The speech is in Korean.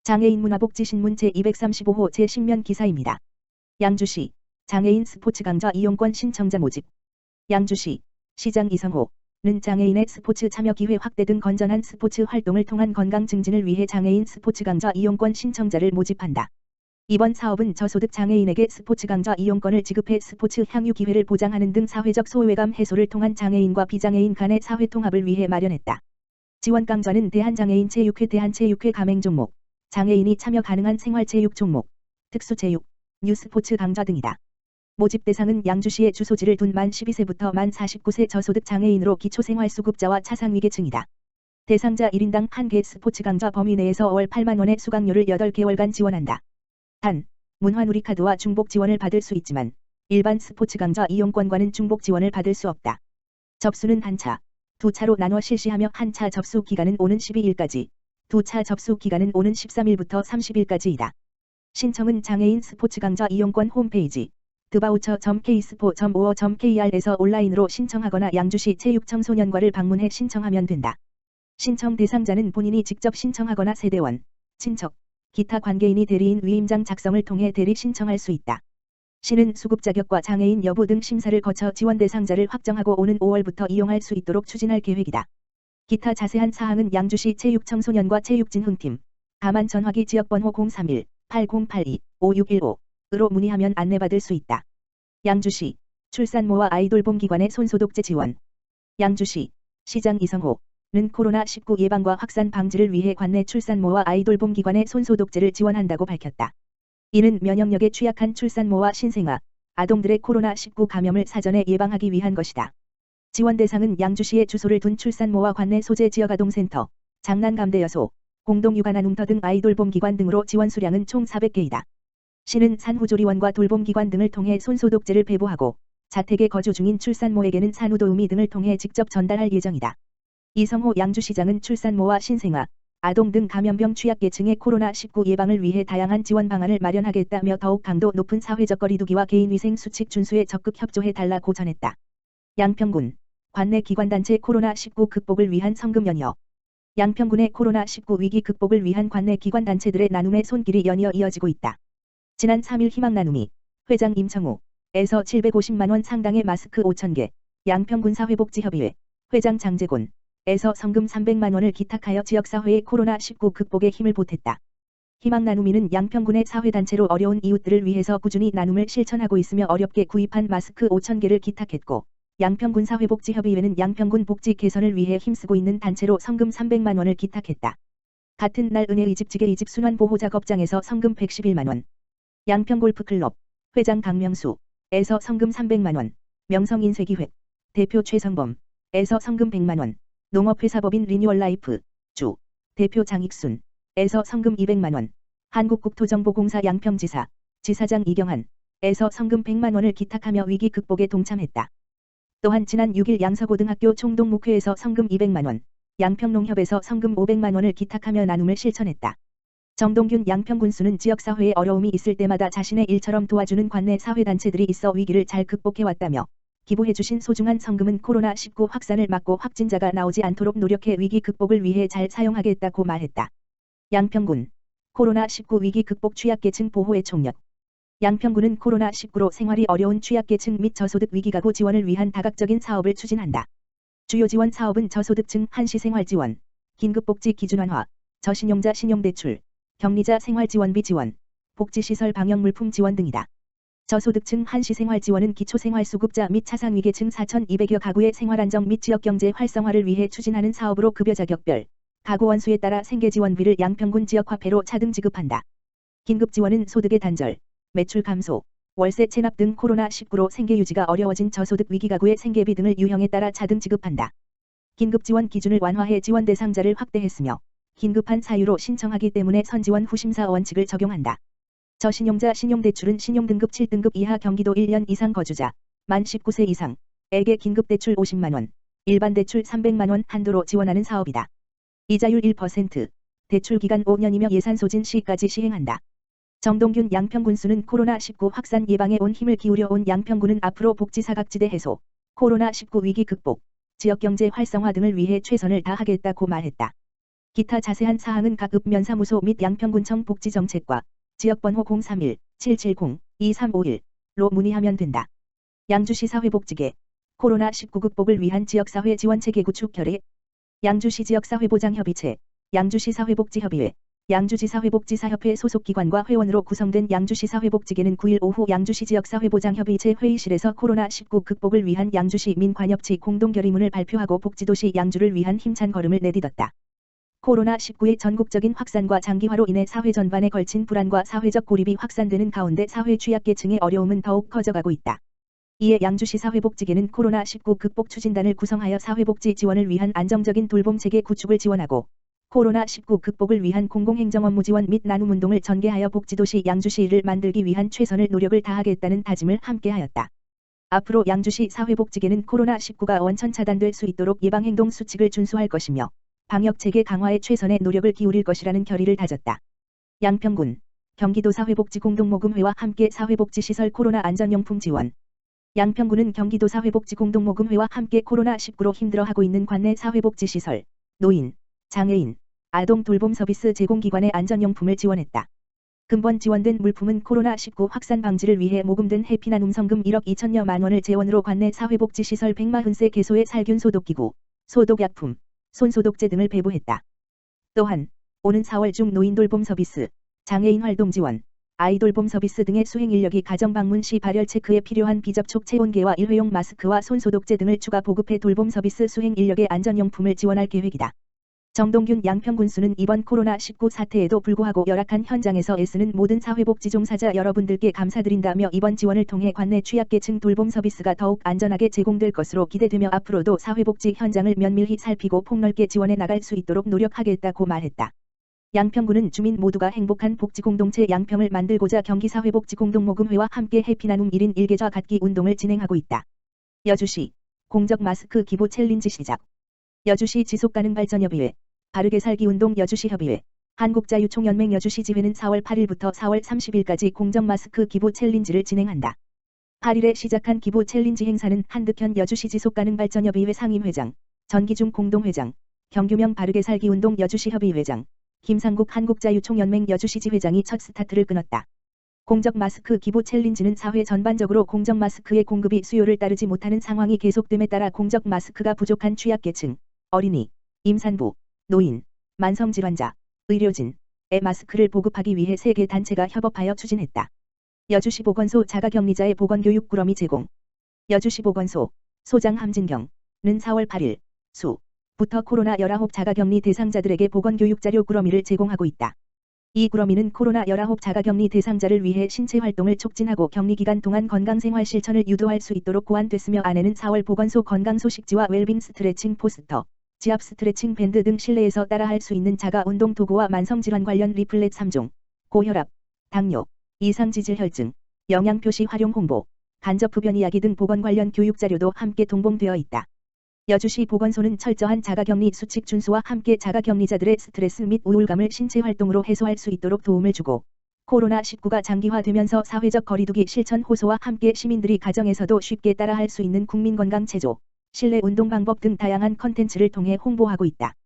장애인 문화복지신문 제235호 제10면 기사입니다. 양주시 장애인 스포츠 강좌 이용권 신청자 모집. 양주시 시장 이성호는 장애인의 스포츠 참여 기회 확대 등 건전한 스포츠 활동을 통한 건강 증진을 위해 장애인 스포츠 강좌 이용권 신청자를 모집한다. 이번 사업은 저소득 장애인에게 스포츠 강좌 이용권을 지급해 스포츠 향유 기회를 보장하는 등 사회적 소외감 해소를 통한 장애인과 비장애인 간의 사회 통합을 위해 마련했다. 지원 강좌는 대한장애인 체육회 대한체육회 가맹 종목, 장애인이 참여 가능한 생활체육 종목, 특수체육, 뉴스포츠 강좌 등이다. 모집 대상은 양주시의 주소지를 둔 만 12세부터 만 49세 저소득 장애인으로 기초생활수급자와 차상위계층이다. 대상자 1인당 1개 스포츠 강좌 범위 내에서 월 8만원의 수강료를 8개월간 지원한다. 단, 문화누리카드와 중복 지원을 받을 수 있지만 일반 스포츠 강좌 이용권과는 중복 지원을 받을 수 없다. 접수는 한차, 두 차로 나눠 실시하며 한 차 접수 기간은 오는 12일까지, 두 차 접수 기간은 오는 13일부터 30일까지이다. 신청은 장애인 스포츠 강좌 이용권 홈페이지 thevoucher.kspo.or.kr에서 온라인으로 신청하거나 양주시 체육청소년과를 방문해 신청하면 된다. 신청 대상자는 본인이 직접 신청하거나 세대원, 친척, 기타 관계인이 대리인 위임장 작성을 통해 대리 신청할 수 있다. 시는 수급 자격과 장애인 여부 등 심사를 거쳐 지원 대상자를 확정하고 오는 5월부터 이용할 수 있도록 추진할 계획이다. 기타 자세한 사항은 양주시 체육청소년과 체육진흥팀, 다만 전화기 지역번호 031-8082-5615으로 문의하면 안내받을 수 있다. 양주시 출산모와 아이돌봄 기관의 손소독제 지원. 양주시 시장 이성호는 코로나19 예방과 확산 방지를 위해 관내 출산모와 아이돌봄 기관의 손소독제를 지원한다고 밝혔다. 이는 면역력에 취약한 출산모와 신생아, 아동들의 코로나19 감염을 사전에 예방하기 위한 것이다. 지원 대상은 양주시에 주소를 둔 출산모와 관내 소재 지역아동센터, 장난감대여소, 공동육아나눔터 등 아이돌봄 기관 등으로 지원 수량은 총 400개이다. 시는 산후조리원과 돌봄 기관 등을 통해 손소독제를 배부하고 자택에 거주 중인 출산모에게는 산후도우미 등을 통해 직접 전달할 예정이다. 이성호 양주시장은 출산모와 신생아, 아동 등 감염병 취약계층의 코로나19 예방을 위해 다양한 지원 방안을 마련하겠다며 더욱 강도 높은 사회적 거리두기와 개인위생 수칙 준수에 적극 협조해달라고 전했다. 양평군 관내 기관단체 코로나19 극복을 위한 성금 연여. 양평군의 코로나19 위기 극복을 위한 관내 기관단체들의 나눔의 손길이 연이어 이어지고 있다. 지난 3일 희망나눔이 회장 임청우에서 750만원 상당의 마스크 5,000개, 양평군 사회복지협의회 회장 장재곤에서 성금 300만원을 기탁하여 지역사회의 코로나19 극복에 힘을 보탰다. 희망나눔이는 양평군의 사회단체로 어려운 이웃들을 위해서 꾸준히 나눔을 실천하고 있으며 어렵게 구입한 마스크 5,000개를 기탁했고, 양평군 사회복지협의회는 양평군 복지 개선을 위해 힘쓰고 있는 단체로 성금 300만원을 기탁했다. 같은 날 은혜의집지계 이집 순환보호작업장에서 성금 111만원, 양평골프클럽 회장 강명수에서 성금 300만원, 명성인쇄기획 대표 최성범에서 성금 100만원, 농업회사법인 리뉴얼라이프 주 대표 장익순에서 성금 200만원, 한국국토정보공사 양평지사 지사장 이경한에서 성금 100만원을 기탁하며 위기 극복에 동참했다. 또한 지난 6일 양서고등학교 총동목회에서 성금 200만원, 양평농협에서 성금 500만원을 기탁하며 나눔을 실천했다. 정동균 양평군수는 지역사회에 어려움이 있을 때마다 자신의 일처럼 도와주는 관내 사회단체들이 있어 위기를 잘 극복해왔다며 기부해주신 소중한 성금은 코로나19 확산을 막고 확진자가 나오지 않도록 노력해 위기 극복을 위해 잘 사용하겠다고 말했다. 양평군 코로나19 위기 극복 취약계층 보호의 총력. 양평군은 코로나19로 생활이 어려운 취약계층 및 저소득 위기가구 지원을 위한 다각적인 사업을 추진한다. 주요 지원 사업은 저소득층 한시생활지원, 긴급복지 기준완화, 저신용자 신용대출, 격리자 생활지원비 지원, 복지시설 방역물품 지원 등이다. 저소득층 한시생활지원은 기초생활수급자 및 차상위계층 4,200여 가구의 생활안정 및 지역경제 활성화를 위해 추진하는 사업으로 급여 자격별, 가구 원수에 따라 생계지원비를 양평군 지역화폐로 차등 지급한다. 긴급지원은 소득의 단절, 매출 감소, 월세 체납 등 코로나19로 생계 유지가 어려워진 저소득 위기가구의 생계비 등을 유형에 따라 차등 지급한다. 긴급지원 기준을 완화해 지원 대상자를 확대했으며 긴급한 사유로 신청하기 때문에 선지원 후 심사 원칙을 적용한다. 저신용자 신용대출은 신용등급 7등급 이하 경기도 1년 이상 거주자, 만 19세 이상에게 긴급대출 50만원, 일반대출 300만원 한도로 지원하는 사업이다. 이자율 1%, 대출기간 5년이며 예산소진 시까지 시행한다. 정동균 양평군수는 코로나19 확산 예방에 온 힘을 기울여 온 양평군은 앞으로 복지사각지대 해소, 코로나19 위기 극복, 지역경제 활성화 등을 위해 최선을 다하겠다고 말했다. 기타 자세한 사항은 각 읍면사무소 및 양평군청 복지정책과 지역번호 031-770-2351로 문의하면 된다. 양주시 사회복지계 코로나19 극복을 위한 지역사회 지원체계 구축 결의 양주시 지역사회보장협의체 양주시 사회복지협의회 양주지 사회복지사협회 소속기관과 회원으로 구성된 양주시 사회복지계는 9일 오후 양주시 지역사회보장협의체 회의실에서 코로나19 극복을 위한 양주시 민관협치 공동결의문을 발표하고 복지도시 양주를 위한 힘찬 걸음을 내딛었다. 코로나19의 전국적인 확산과 장기화로 인해 사회 전반에 걸친 불안과 사회적 고립이 확산되는 가운데 사회 취약계층의 어려움은 더욱 커져가고 있다. 이에 양주시 사회복지계는 코로나19 극복 추진단을 구성하여 사회복지 지원을 위한 안정적인 돌봄체계 구축을 지원하고 코로나19 극복을 위한 공공행정업무 지원 및 나눔운동을 전개하여 복지도시 양주시를 만들기 위한 최선을 노력을 다하겠다는 다짐을 함께하였다. 앞으로 양주시 사회복지계는 코로나19가 원천 차단될 수 있도록 예방행동 수칙을 준수할 것이며 방역체계 강화에 최선의 노력을 기울일 것이라는 결의를 다졌다. 양평군 경기도 사회복지공동모금회와 함께 사회복지시설 코로나 안전용품 지원 양평군은 경기도 사회복지공동모금회와 함께 코로나19로 힘들어하고 있는 관내 사회복지시설, 노인, 장애인, 아동 돌봄 서비스 제공기관의 안전용품을 지원했다. 근본 지원된 물품은 코로나19 확산 방지를 위해 모금된 해피나눔 성금 1억 2천여만 원을 재원으로 관내 사회복지시설 140세 개소의 살균 소독기구, 소독약품, 손소독제 등을 배부했다. 또한 오는 4월 중 노인 돌봄 서비스, 장애인 활동 지원, 아이돌봄 서비스 등의 수행 인력이 가정 방문 시 발열 체크에 필요한 비접촉 체온계와 일회용 마스크와 손소독제 등을 추가 보급해 돌봄 서비스 수행 인력의 안전용품을 지원할 계획이다. 정동균 양평군수는 이번 코로나19 사태에도 불구하고 열악한 현장에서 애쓰는 모든 사회복지 종사자 여러분들께 감사드린다며 이번 지원을 통해 관내 취약계층 돌봄 서비스가 더욱 안전하게 제공될 것으로 기대되며 앞으로도 사회복지 현장을 면밀히 살피고 폭넓게 지원해 나갈 수 있도록 노력하겠다고 말했다. 양평군은 주민 모두가 행복한 복지공동체 양평을 만들고자 경기사회복지공동모금회와 함께 해피나눔 1인 1계좌 갖기 운동을 진행하고 있다. 여주시 공적 마스크 기부 챌린지 시작. 여주시 지속가능발전협의회 바르게살기운동 여주시협의회 한국자유총연맹 여주시지회는 4월 8일부터 4월 30일까지 공적 마스크 기부 챌린지를 진행한다. 8일에 시작한 기부 챌린지 행사는 한득현 여주시 지속가능발전협의회 상임회장, 전기중 공동회장, 경규명 바르게살기운동 여주시협의회장, 김상국 한국자유총연맹 여주시지회장이 첫 스타트를 끊었다. 공적 마스크 기부 챌린지는 사회 전반적으로 공적 마스크의 공급이 수요를 따르지 못하는 상황이 계속됨에 따라 공적 마스크가 부족한 취약계층, 어린이, 임산부, 노인, 만성질환자, 의료진의 마스크를 보급하기 위해 3개 단체가 협업하여 추진했다. 여주시 보건소 자가격리자의 보건교육 꾸러미 제공. 여주시 보건소 소장 함진경은 4월 8일 수부터 코로나19 자가격리 대상자들에게 보건교육자료 꾸러미를 제공하고 있다. 이 꾸러미는 코로나19 자가격리 대상자를 위해 신체활동을 촉진하고 격리기간 동안 건강생활 실천을 유도할 수 있도록 고안됐으며 안에는 4월 보건소 건강소식지와 웰빙 스트레칭 포스터, 지압 스트레칭 밴드 등 실내에서 따라할 수 있는 자가운동 도구와 만성질환 관련 리플렛 3종, 고혈압, 당뇨, 이상지질혈증, 영양표시 활용 홍보, 간접흡연 이야기 등 보건 관련 교육자료도 함께 동봉되어 있다. 여주시 보건소는 철저한 자가격리 수칙 준수와 함께 자가격리자들의 스트레스 및 우울감을 신체활동으로 해소할 수 있도록 도움을 주고 코로나19가 장기화되면서 사회적 거리두기 실천 호소와 함께 시민들이 가정에서도 쉽게 따라할 수 있는 국민건강 체조, 실내 운동 방법 등 다양한 컨텐츠를 통해 홍보하고 있다.